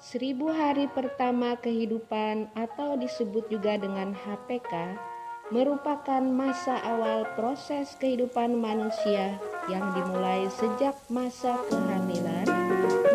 1000 hari pertama kehidupan atau disebut juga dengan HPK merupakan masa awal proses kehidupan manusia yang dimulai sejak masa kehamilan,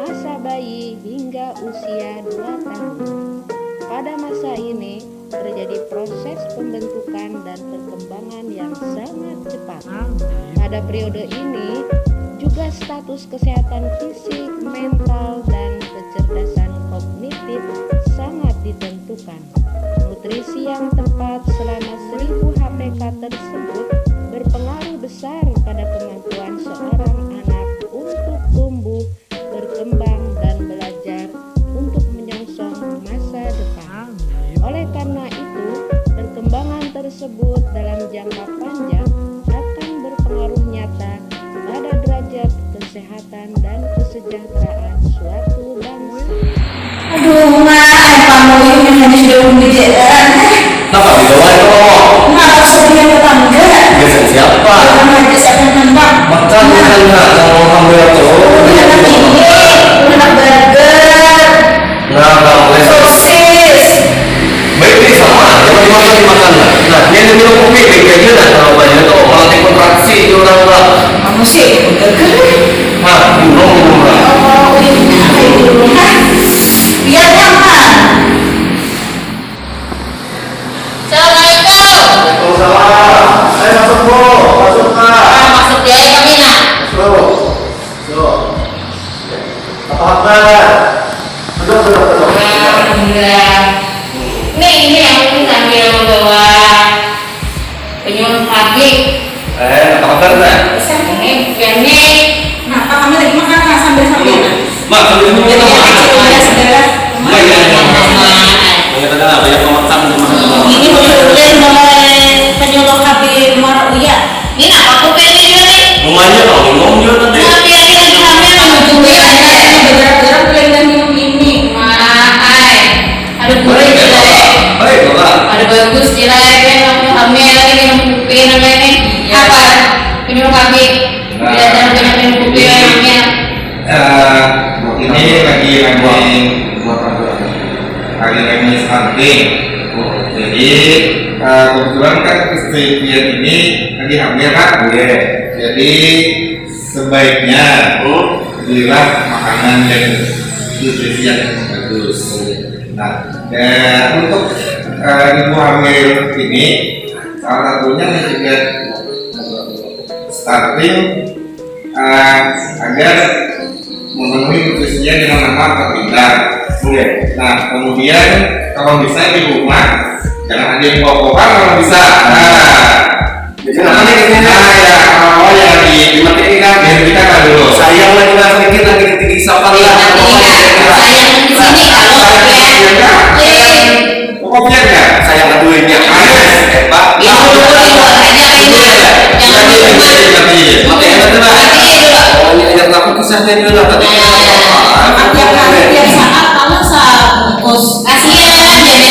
masa bayi hingga usia 2 tahun. Pada masa ini terjadi proses pembentukan dan perkembangan yang sangat cepat. Pada periode ini juga status kesehatan fisik, mental, dan kecerdasan kognitif sangat ditentukan. Nutrisi yang tepat selama 1000 HPK tersebut berpengaruh besar pada kemampuan seorang anak untuk tumbuh, berkembang, dan belajar untuk menyongsong masa depan. Oleh karena itu, perkembangan tersebut dalam jangka panjang akan berpengaruh nyata pada derajat kesehatan dan kesejahteraan suatu bangsa. Aduh, kamu ini hanya sudah mengejeran. Kenapa dibawa itu? Kenapa sedih tetangga? Biasa siapa? Aja siapa nembak? Makan kalau kamu itu. Enak burger. Nah, kalau Sosis. baik sama, yang dimakan dimakan lah. Nah, yang minum kopi baik-baik aja kalau banyak itu melatih kontraksi itu orang lah. Kamu sih burger. Nah, minum lah. Oh, ini kayak di rumah. Biar nyaman. Assalamualaikum. Waalaikumsalam. Ayo masuk bu, masuk kak. Masuk dia kami nak. Masuk. Apa kabar? Duduk. Alhamdulillah. Ini yang ini sambil membawa penyuh pagi. Apa kabar nak? Ini Kenapa kami lagi makan sambil Mak, sambil minum Jadi kita yang kecil udah segala. banyak makan Ini betul-betul mulai penyuluh kabin Maruya. ini nak aku pengen juga nih. rumahnya kalau minum juga nanti. Tapi lagi hamil Tunggu ya, saya bergerak-gerak pengen dan minum ini. Mahai. Ada Baik, boleh jelek. baik, Bapak. Ada bagus jelek kan aku hamil lagi minum kopi namanya nih. Apa? Minum kopi. Tidak ada banyak minum kopi yang hamil. Ini lagi remi stunting. Jadi kebetulan kan istri Pian ini lagi hamil kan? Jadi sebaiknya belilah makanan yang nutrisi yang bagus. Nah, untuk ibu hamil ini salah satunya juga stunting agar memenuhi nutrisinya dengan aman terhindar. Nah, kemudian kalau bisa di rumah jangan ada yang bawa-bawa kalau bisa. Jadi namanya ini Ya, kalau yang dimatiin kan? dihentikan dulu. Sayang lagi lah sedikit lagi ketinggi sampah lah. Saya di sini kalau ya. Kopian nggak? Sayang aduin ya. Pak. Ini dulu aja ini. Jangan di rumah. Makanya itu lah. Oh, ini ada apa kisahnya dulu lah tadi. Tiap hari, tiap saat kamu sebungkus. Kasihan ya.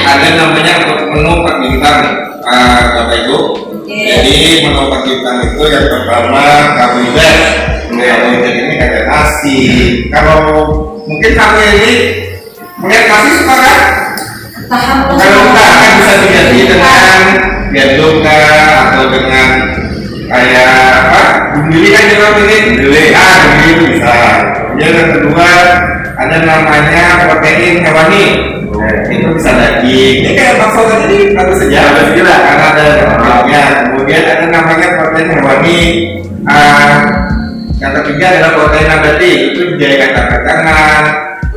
Ada namanya menu per bintang, Bapak Ibu. Jadi menu per bintang itu yang pertama karbohidrat. Karbohidrat ini kayak nasi. Kalau mungkin kamu ini melihat nasi suka kan? Tahan Kalau enggak kan bisa diganti dengan gandum atau dengan kayak apa? Gunduli kan kita pilih gunduli. Gunduli bisa. Kemudian yang kedua ada namanya protein hewani. Itu bisa daging. Ini kayak bakso tadi baru saja. Karena ada lemaknya. Kemudian ada namanya protein hewani. Yang ketiga adalah protein nabati. Itu dijadikan kacang-kacangan.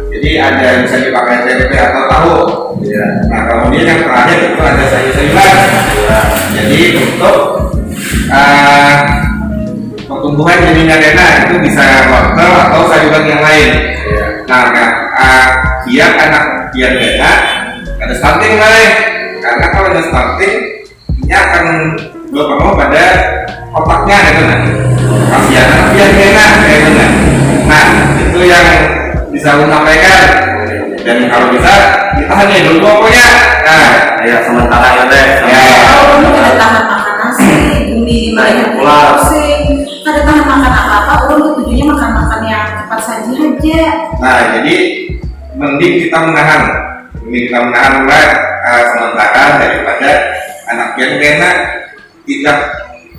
Jadi ada yang bisa dipakai tempe atau tahu. Nah, kemudian yang terakhir itu ada sayur-sayuran. Jadi untuk pertumbuhan janinnya Dena itu bisa wortel atau sayuran yang lain. Nah, biar anak biar Dena ada stunting lain. Karena kalau ada stunting, ini akan berpengaruh pada otaknya, gitu nah. Kasihan anak biar Dena, gitu nah. Nah, itu yang bisa aku sampaikan. Dan kalau bisa ditahan nih dulu pokoknya. Nah, Ya sementara ya deh. ya. Kalau kamu tidak tahan makan nasi, di banyak pusing, kada tahan makan apa-apa, orang tujuannya makan-makan yang cepat saji kerja. Nah, jadi mending kita menahan mulai sementara daripada anak yang kena tidak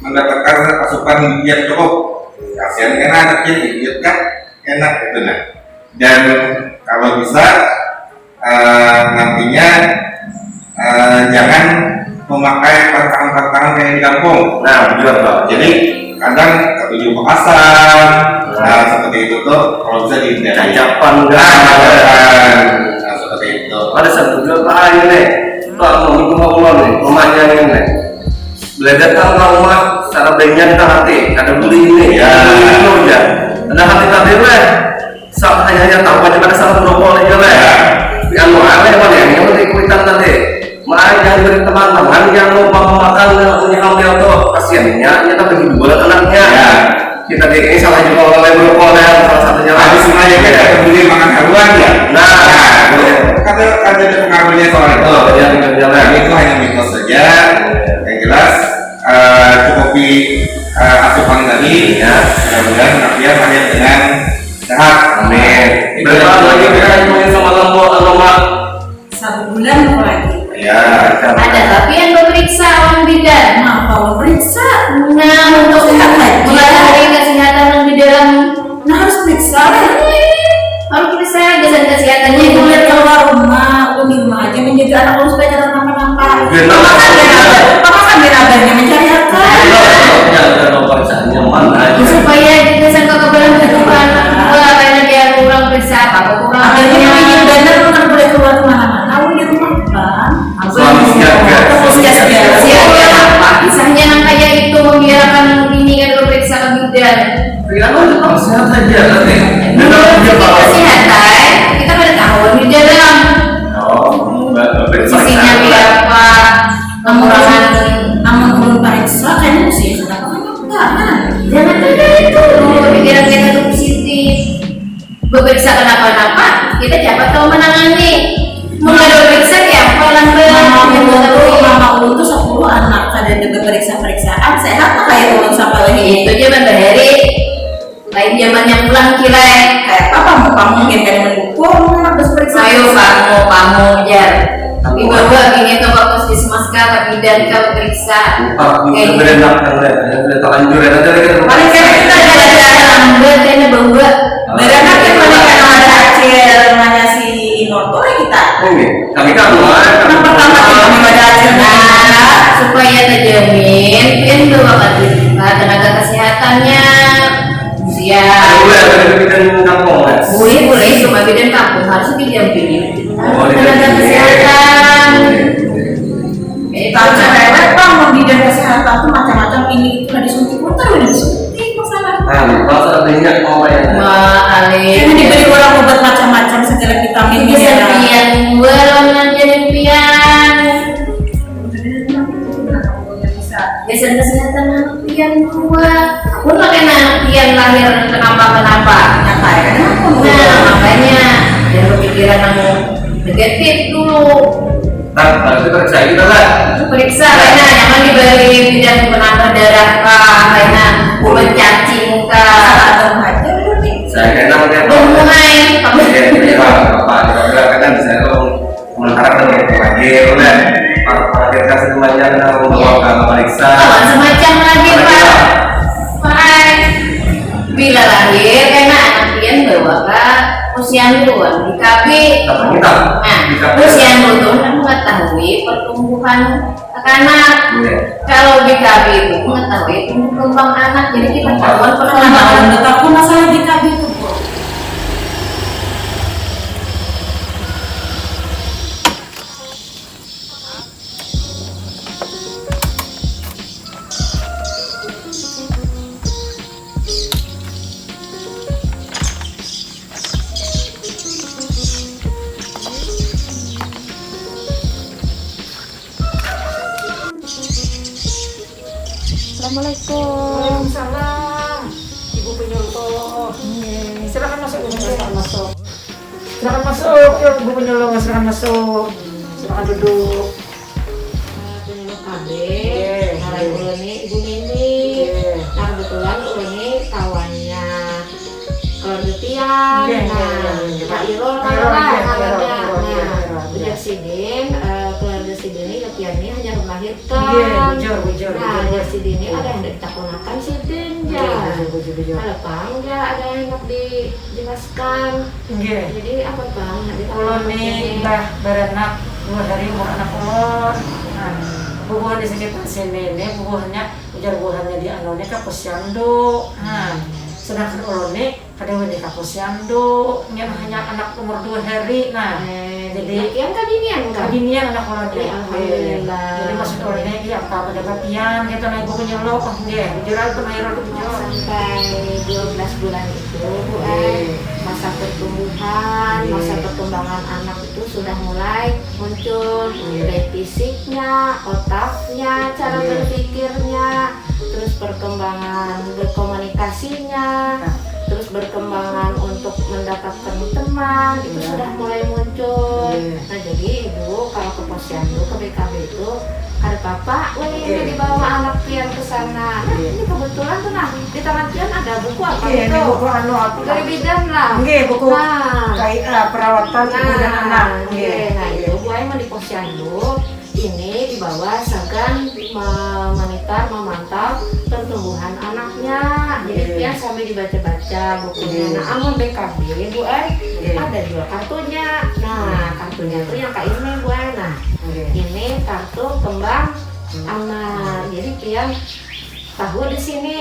mendapatkan asupan gizi yang cukup. Kasihan kena anak yang gizi kan enak gitu nah. Dan kalau bisa nantinya jangan memakai pantangan-pantangan kayak di kampung. Nah, benar Pak. Jadi kadang ketujuh pekasan, nah seperti itu tuh kalau bisa dihindari. Cacapan seperti itu. Ada satu juta aja nih. Pak mau itu mau pulang nih, rumahnya nih. Belajar kan rumah secara banyak kita hati. Ada beli ini ya. Itu aja. Ada hati tadi lah. Hanya tahu aja pada salah berokol aja lah. Yang mau aneh mana yang penting kuitan tadi. Mari jangan beri teman-teman yang lupa makan punya hamil tuh kasiannya kita bagi dua anaknya ya. Kita ini salah juga orang lain berokol ya salah satunya lagi semuanya kita beli makan haluan ya. Nah kata ada pengaruhnya soal itu itu hanya mitos saja. Yang jelas cukupi asupan tadi ya. Mudah-mudahan dia lahir dengan sehat. Amin. Berapa lagi kita ngomongin sama lembu lemak 1 bulan lagi. Ya, Ada tapi yang memeriksa orang bidan. Nah, kalau periksa, Nah, untuk Sehat lagi. mengenai kesehatan orang di dalam nah harus periksa lah. harus periksa dasar kesehatannya Ini itu. boleh keluar rumah, lu di rumah aja menjaga anak lu supaya jangan kenapa-napa. Benar. Papa kan birabannya mencari harta. ada periksaannya mana aja. Supaya dasar kekebalan kehidupan karena dia kurang periksa apa kurang Akhirnya bikin bener lu kan boleh keluar kemana-mana. Lu di rumah kan. Suami siaga. siaga apa kisahnya yang kayak itu membiarkan ini kan periksa ke bidan. Pikiran lo tetap sehat aja nanti. Menurut kesehatan kita pada tahu di dalam sisinya berapa pengurangan. Namun belum periksa kayaknya sih kenapa Jangan terjadi itu pikiran kita tuh positif. Beperiksa kenapa-napa kita dapat tahu menangani. Mengenai periksa ya Mama tuh 10 anak ada juga periksa-periksaan sehat tuh kayak ulun sampai lagi itu aja Bang Bahari. Lain zamannya pulang kira kayak apa mau kamu mungkin kayak mendukung anak harus periksa. ayo kamu jar. Tapi bahwa gini tuh ke puskesmas kah, ke bidan kah periksa. Kayak berenak kan ya, udah terlanjur ya nanti lagi. Paling kayak kita Ada lambat kayaknya bahwa berenak yang paling kan ada acil namanya si Inor boleh kita. Ini kami kan Yang pertama kami ada acil supaya terjamin kan bahwa tenaga kesehatannya usia boleh cuma bidan kampung harus didampingi tenaga kesehatan. Kalau cewek bang mau bidang kesehatan tuh macam-macam ini itu udah disuntik putar udah disuntik masalah. masalah banyak mau ya. Ini diberi orang obat macam-macam segala vitamin Kesepian belum pian dasar kesehatan anak pian dua pun pakai anak pian lahir kenapa nah makanya jangan berpikiran yang negatif dulu. Harus periksa kita lah. Periksa karena jangan diberi bidang penambah darah kah karena mencaci muka Saya kena mungkin. mulai Apa kadang bisa lo sementara kan lagi udah para kita semuanya membawa ke periksa. semacam lagi Pak bila lahir karena anak pian bawa ke posyandu di KB. Nah, posyandu itu mengetahui pertumbuhan anak. Kalau di KB itu mengetahui tumbuh kembang anak, jadi kita tahuan perkembangan. Aku masalah di KB itu Bu. Assalamualaikum. Salam, Ibu penyuluh. Silakan masuk, Bu penyuluh. Silakan masuk, yuk Bu penyuluh, silakan masuk. Silakan duduk. Adik, hari ini Ibu Mini. Nah kebetulan ini kawannya keluarga Tia. melahirkan. Nah, irul ujar sidin, keluarga sidin ini piani hanya melahirkan. Nah, ujar sidin ini ada yang ditakunakan sidin ya. Ada pang ya, ada yang hendak dijelaskan. Jadi apa pang? Ulun nih beranak 2 hari umur anak ulun. Bubuhan di sekitar sini nih, bubuhannya ujar bubuhannya di anone ke posyandu. Sedangkan ulun nih kadang di posyandu, ini hanya anak umur 2 hari. Jadi yang kabinian anak ulun nih. Alhamdulillah. Jadi maksud ulun nih apa pada bagian kita naik buku nyelok, jural tuh naik tuh sampai 12 bulan itu masa pertumbuhan, masa perkembangan anak itu sudah mulai muncul dari fisiknya, otaknya, cara berpikirnya, terus perkembangan berkomunikasinya, terus berkembangan untuk mendapatkan teman itu sudah mulai muncul. Nah jadi ibu kalau ke posyandu ke BKB itu ada bapak, ini dibawa anak pian ke sana. Nah ini kebetulan tuh di tangan pian ada buku apa itu? Buku apa? Dari bidan lah. Buku kayak perawatan ibu dan anak. Nah itu Bu Aiman di posyandu ini dibawa segan memonitor, memantau pertumbuhan anaknya. Jadi pian sambil dibaca-baca bukunya. Nah amun BKB Bu Ai ada juga kartunya. Nah kartunya tuh yang kayak ini Bu Ai. Nah ini kartu kembang anak. Jadi pian tahu di sini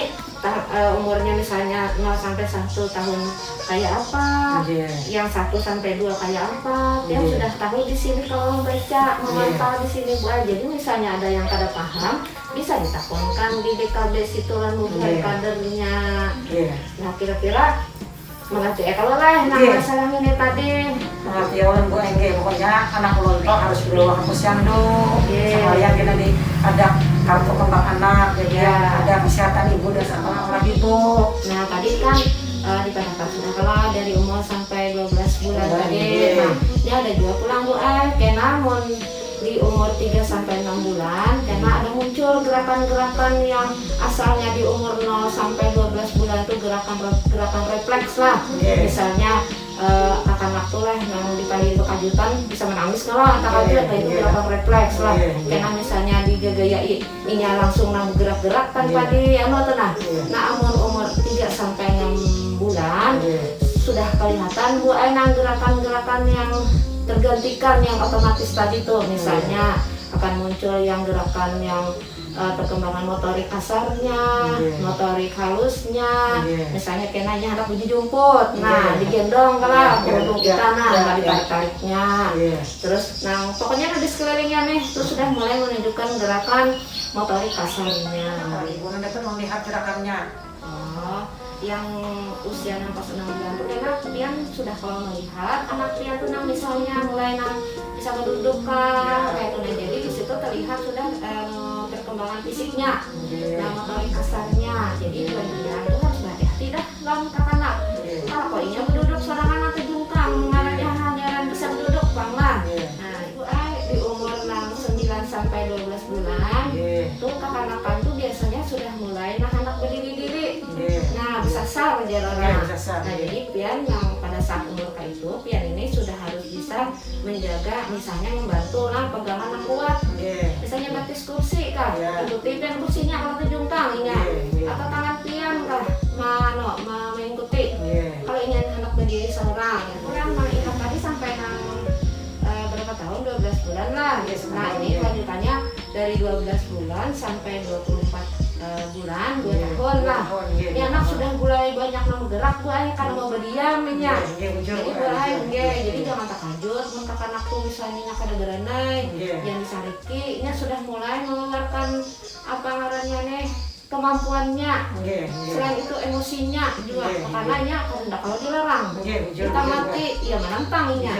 umurnya misalnya 0 sampai 1 tahun kayak apa, yang 1 sampai 2 kayak apa, dia sudah tahu di sini kalau membaca, memantau di sini Bu. Jadi misalnya ada yang kada paham, bisa ditakunkan di BKB situ lalu kadernya. Nah kira-kira mengerti kalau lah masalah ini tadi. Mengerti ulun Bu Engge, pokoknya anak ulun tuh harus dibawa ke posyandu. Supaya kita ada kartu kembang anak, jadi ada kesehatan ibu dan anak ibu. Nah tadi kan dikatakan sudah kalah dari umur sampai 12 bulan tadi. Nah dia ada juga pulang Bu namun di umur 3 sampai 6 bulan karena ada muncul gerakan-gerakan yang asalnya di umur 0 sampai 12 bulan itu gerakan refleks lah. Misalnya akan waktu lah yang dipanggil bekajutan bisa menangis kalau takajut itu gerakan refleks lah. Karena misalnya digagayai inya langsung gerak-gerak tanpa tenang. Nah umur 3 sampai 6 bulan sudah kelihatan Bu gerakan-gerakan yang tergantikan yang otomatis tadi tuh, misalnya akan muncul yang gerakan yang perkembangan motorik kasarnya, motorik halusnya, misalnya kenanya hendak uji jumput, nah digendong kalau berhubung kita ditarik-tariknya, terus nah pokoknya di sekelilingnya nih terus sudah mulai menunjukkan gerakan motorik kasarnya. Ibu nanti tuh melihat gerakannya. Yang usia 6 bulan itu karena pian sudah kalau melihat anak pian tuh misalnya mulai bisa berduduk kayak tuh jadi di situ terlihat sudah perkembangan fisiknya, motorik kasarnya. Jadi bagian itu harus hati-hati dah lawan anak. Kalau koinya berduduk seorang anak kejungkang mengarahnya hanya bisa berduduk banglah. Nah ibu di umur 9 sampai 12 bulan tuh kakak-kakak tuh biasanya sudah mulai anak berdiri-diri. Nah bisa sah menjadi orang. Nah jadi pian yang pada saat umur kayak itu pian ini sudah harus bisa menjaga, misalnya membantu pegangan yang kuat. Misalnya batis kursi ikuti pian kursinya kalau kejungkang atau tangan pian mengikuti. Kalau ingin anak berdiri seorang kurang ingat tadi sampai berapa tahun 12 bulan lah. Nah ini lanjutannya dari 12 bulan sampai 24 bulan, 2 tahun lah. Ini anak sudah mulai banyak bergerak karena mau berdiam jadi jangan takajut mengkak anak tuh misalnya kada berenai yang disariki ini sudah mulai mengeluarkan apa ngarannya nih kemampuannya. Selain itu emosinya juga karena kalau dilarang kita mati menantangnya.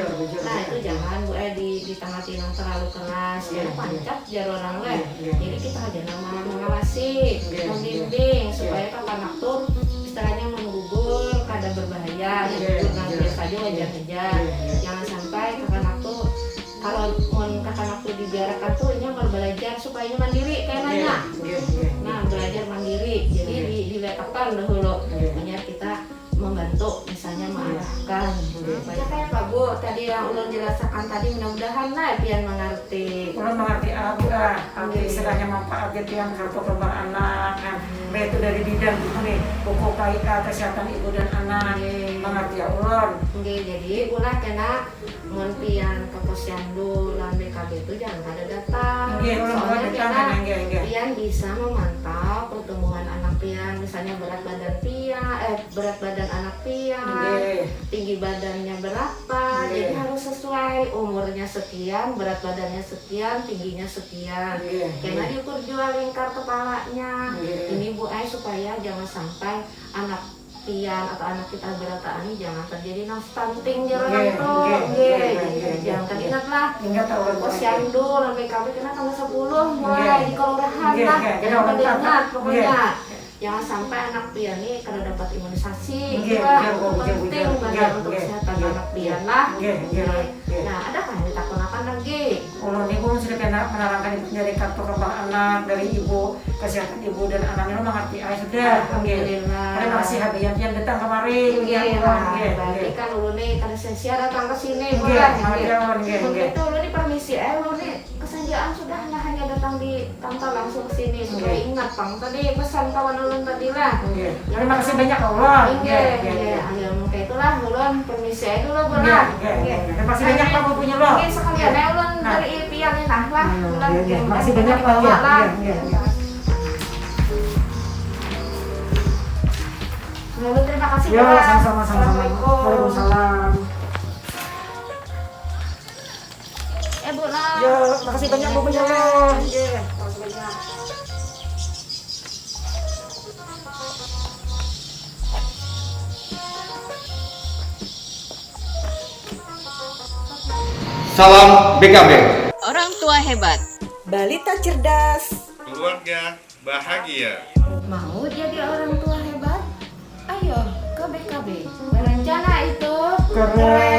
Nah itu jangan Bu ditangati yang terlalu keras pancat jar orang jadi kita aja mengawasi, membimbing supaya anak tuh istilahnya menggugur kada berbahaya biasa aja wajar-wajar. Jangan sampai anak tuh kalau kakak tuh dibiarkan tuh belajar supaya mandiri kayaknya. Nah belajar mandiri jadi diletakkan dahulu punya kita membantu, misalnya mengarahkan. Ya kayak Pak Bu tadi yang ulun jelaskan tadi, mudah-mudahan lah pian mengerti. Ulun mengerti Bu, arti istilahnya manfaat pian kartu kembang anak. Nah, itu dari bidang nih, pokok kesehatan ibu dan anak. Mengerti ya ulun. Jadi ulah kena mun pian ke posyandu lan BKB itu jangan pada datang. Soalnya kena pian bisa memantau pertumbuhan anak pian, misalnya berat badan anak pian, tinggi badannya berapa, jadi harus sesuai umurnya sekian, berat badannya sekian, tingginya sekian. Karena diukur juga lingkar kepalanya. Ini Bu Ai supaya jangan sampai anak pian atau anak kita berataan ini jangan terjadi stunting jalan itu. Jangan tadi ingatlah posyandu dan BKB kena tanggal 10 mulai di kelurahan lah. Jangan ingat pokoknya. Jangan sampai anak pian ini karena dapat imunisasi, penting banget untuk kesehatan anak pian lah. Nah, ada kan yang ditakunakan lagi? Ulun ibu sudah kena menerangkan dari kartu kembang anak dari ibu, kesehatan ibu dan anaknya mengerti sudah. Alhamdulillah. Terima kasih hadiah yang datang kemari. Berarti kan ulun nih karena sensia datang ke sini, begitu ulun nih permisi, ulun nih kesediaan sudah nggak hanya datang di kantor langsung ke sini supaya ingat Bang tadi pesan kawan ulun tadi lah. Terima kasih banyak Allah. Ya mungkin itulah ulun permisi aja dulu bulan. Terima kasih banyak Pak punya lo. Mungkin sekalian ya ulun dari pian ini lah. Terima kasih banyak Pak ya. Ulun terima kasih. Ya, sama-sama. Waalaikumsalam. Bu lah. Ya, makasih banyak Bu punya lo. Makasih banyak. Salam BKB. Orang tua hebat. Balita cerdas. Keluarga bahagia. Mau jadi orang tua hebat? Ayo ke BKB. Berencana itu. Keren.